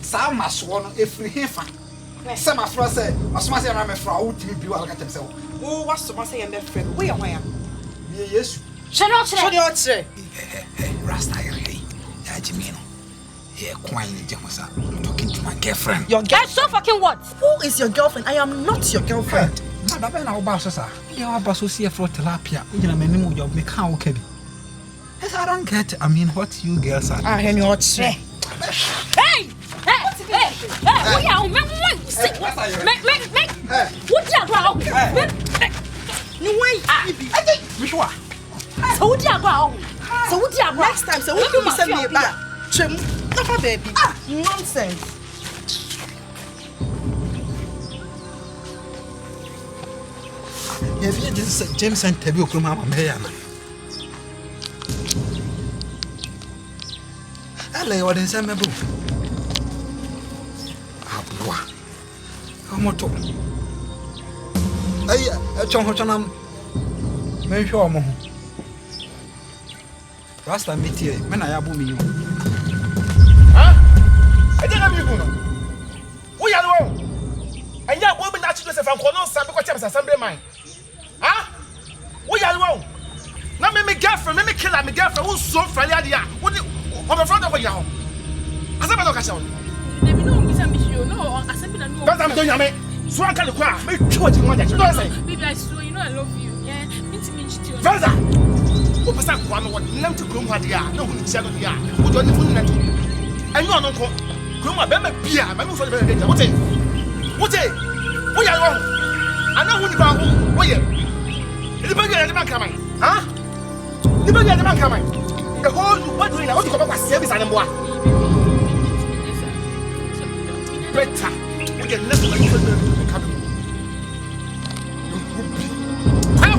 Sa maso no efiri hefa. Se ma fro se, masoma se na me fro wo timi biwa ka tem se wo. Wo wasoma se ye me frɛ wo ye hwan ya? Me Yesu. Shut up. Rasta here. Ya Jimmy no. Yeah, quite Jamosa. Talking to my girlfriend. Your girl? So fucking what? Who is your girlfriend? I am not your girlfriend. Baba na oba so sa. Ya oba so see for tilapia. You na me nimu job me kan wo ka bi. Yes, I don't get. I mean, what you girls are. Ah, henny what? Hey! Hey! What you make? What you Mishwa. So what you Next time, so when you send me a bag, trim, not baby. Nonsense. Yeah, if this James and Tabby Oklahoma, Mayana. I lay what is a mebo. Abua. How much? I Chonham. May show more. Rasta meet here, when I abu me. Huh? I didn't have you go. We are wrong. And yet, woman actually says, I'm calling some because I'm assembly mine. Huh? We are wrong. Now, me girlfriend, me kill my girlfriend who's so friendly. What do you on the front of your home? As I'm not catching on. no, assembly no. But I'm doing me. So I can't cry. Me too much money. You know what I'm saying? Baby, I swear, you know I love you. Yeah, Father, who was that one? What name to groom what they are? No one is shadow the art. Who don't even know. And you are not groom a baby beer. My move for the baby. What is? What is? We are wrong. I know who the bar. Oh, yeah. The baby at the man coming. Huh? The baby at the man coming. The whole what doing? I want to come up with service and more. Better. We get less like you coming. I'm